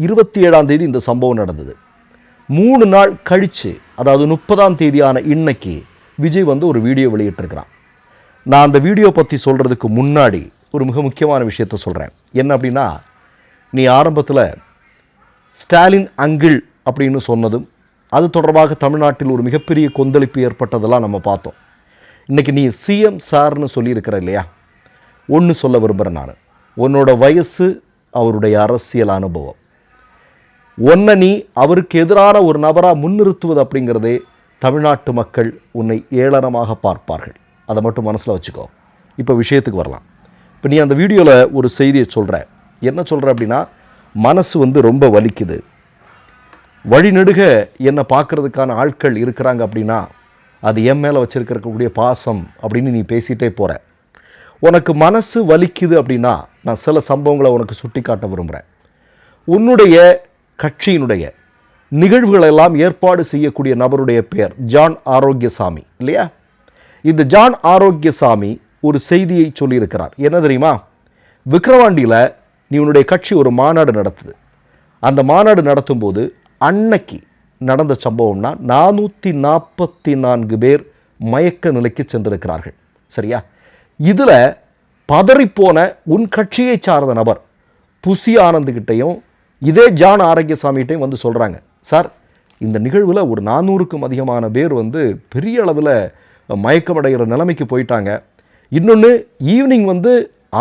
27ஆம் தேதி இந்த சம்பவம் நடந்தது. 3 நாள் கழித்து, அதாவது 30ஆம் தேதியான இன்னைக்கு விஜய் ஒரு வீடியோ வெளியிட்டிருக்கிறான். நான் அந்த வீடியோ பற்றி சொல்கிறதுக்கு முன்னாடி ஒரு மிக முக்கியமான விஷயத்த சொல்கிறேன். என்ன அப்படின்னா, நீ ஆரம்பத்தில் ஸ்டாலின் அங்கிள் அப்படின்னு சொன்னதும் அது தொடர்பாக தமிழ்நாட்டில் ஒரு மிகப்பெரிய கொந்தளிப்பு ஏற்பட்டதெல்லாம் நம்ம பார்த்தோம். இன்றைக்கி நீ சிஎம் சார்னு சொல்லியிருக்கிற இல்லையா? ஒன்று சொல்ல விரும்புகிறேன் நான். உன்னோட வயசு, அவருடைய அரசியல் அனுபவம், ஒன்றை நீ அவருக்கு எதிரான ஒரு நபராக முன்னிறுத்துவது அப்படிங்கிறதே தமிழ்நாட்டு மக்கள் உன்னை ஏளனமாக பார்ப்பார்கள். அதை மட்டும் மனசில் வச்சுக்கோ. இப்போ விஷயத்துக்கு வரலாம். இப்போ நீ அந்த வீடியோவில் ஒரு செய்தியை சொல்கிற. என்ன சொல்கிற அப்படின்னா, மனசு ரொம்ப வலிக்குது, வழிநெடுக என்னை பார்க்குறதுக்கான ஆட்கள் இருக்கிறாங்க அப்படின்னா அது என் மேலே வச்சுருக்கக்கூடிய பாசம் அப்படின்னு நீ பேசிகிட்டே போகிற. உனக்கு மனசு வலிக்குது அப்படின்னா நான் சில சம்பவங்களை உனக்கு சுட்டி காட்ட விரும்புகிறேன். உன்னுடைய கட்சியினுடைய நிகழ்வுகளெல்லாம் ஏற்பாடு செய்யக்கூடிய நபருடைய பெயர் ஜான் ஆரோக்கியசாமி இல்லையா? இந்த ஜான் ஆரோக்கியசாமி ஒரு செய்தியை சொல்லியிருக்கிறார். என்ன தெரியுமா? விக்கிரவாண்டியில் நீ உன்னுடைய கட்சி ஒரு மாநாடு நடத்துது. அந்த மாநாடு நடத்தும்போது அன்னைக்கு நடந்த சம்பவம்னா 444 பேர் மயக்க நிலைக்கு சென்றிருக்கிறார்கள். சரியா? இதில் பதறிப்போன உன் கட்சியை சார்ந்த நபர் புசி ஆனந்துகிட்டையும் இதே ஜான் ஆரோக்கியசாமிகிட்டையும் சொல்கிறாங்க, சார் இந்த நிகழ்வில் ஒரு 400க்கும் அதிகமான பேர் பெரிய அளவில் மயக்கமடைகிற நிலைமைக்கு போயிட்டாங்க. இன்னொன்று, ஈவினிங்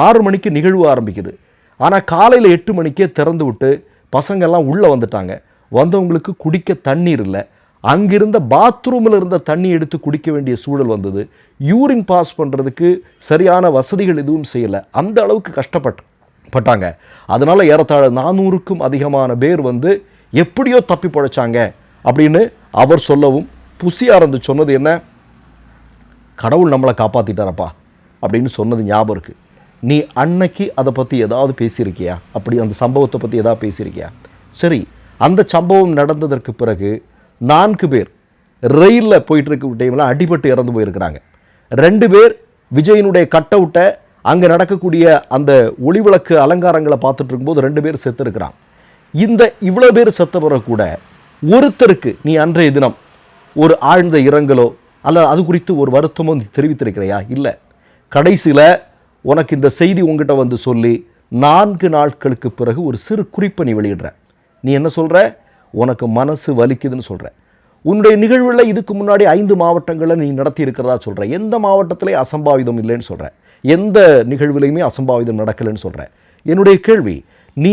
6 மணிக்கு நிகழ்வு ஆரம்பிக்குது. ஆனால் காலையில் 8 மணிக்கே திறந்து விட்டு பசங்கள்லாம் உள்ளே வந்துட்டாங்க. வந்தவங்களுக்கு குடிக்க தண்ணீர் இல்லை. அங்கிருந்த பாத்ரூமில் இருந்த தண்ணி எடுத்து குடிக்க வேண்டிய சூழல் வந்தது. யூரின் பாஸ் பண்ணுறதுக்கு சரியான வசதிகள் எதுவும் செய்யலை. அந்த அளவுக்கு கஷ்டப்பட்டாங்க. அதனால் ஏறத்தாழ 400க்கும் அதிகமான பேர் எப்படியோ தப்பி பிழைச்சாங்க அப்படின்னு அவர் சொல்லவும், புசியார் சொன்னது என்ன, கடவுள் நம்மளை காப்பாற்றிட்டாரப்பா அப்படின்னு சொன்னது ஞாபகம் இருக்குது. நீ அன்னைக்கு அதை பற்றி ஏதாவது பேசியிருக்கியா? அப்படி அந்த சம்பவத்தை பற்றி ஏதாவது பேசியிருக்கியா? சரி, அந்த சம்பவம் நடந்ததற்கு பிறகு 4 பேர் ரயிலில் போயிட்டு இருக்க டைமில் அடிபட்டு இறந்து போயிருக்கிறாங்க. 2 பேர் விஜயனுடைய கட் அவுட்டை அங்கே நடக்கக்கூடிய அந்த ஒளிவிளக்கு அலங்காரங்களை பார்த்துட்டு இருக்கும்போது 2 பேர் செத்து இருக்கிறான். இவ்வளோ பேர் செத்த பிறகு கூட ஒருத்தருக்கு நீ அன்றைய தினம் ஒரு ஆழ்ந்த இரங்கலோ அல்ல அது குறித்து ஒரு வருத்தமோ நீ தெரிவித்திருக்கிறையா? இல்லை. கடைசியில் உனக்கு இந்த செய்தி உங்ககிட்ட சொல்லி 4 நாட்களுக்கு பிறகு ஒரு சிறு குறிப்பை நீ வெளியிடுற. நீ என்ன சொல்கிற? உனக்கு மனசு வலிக்குதுன்னு சொல்கிற. உன்னுடைய நிகழ்வில் இதுக்கு முன்னாடி 5 மாவட்டங்களில் நீ நடத்தி இருக்கிறதா சொல்கிற. எந்த மாவட்டத்திலே அசம்பாவிதம் இல்லைன்னு சொல்கிற. எந்த நிகழ்வுலையுமே அசம்பாவிதம் நடக்கலைன்னு சொல்கிற. என்னுடைய கேள்வி, நீ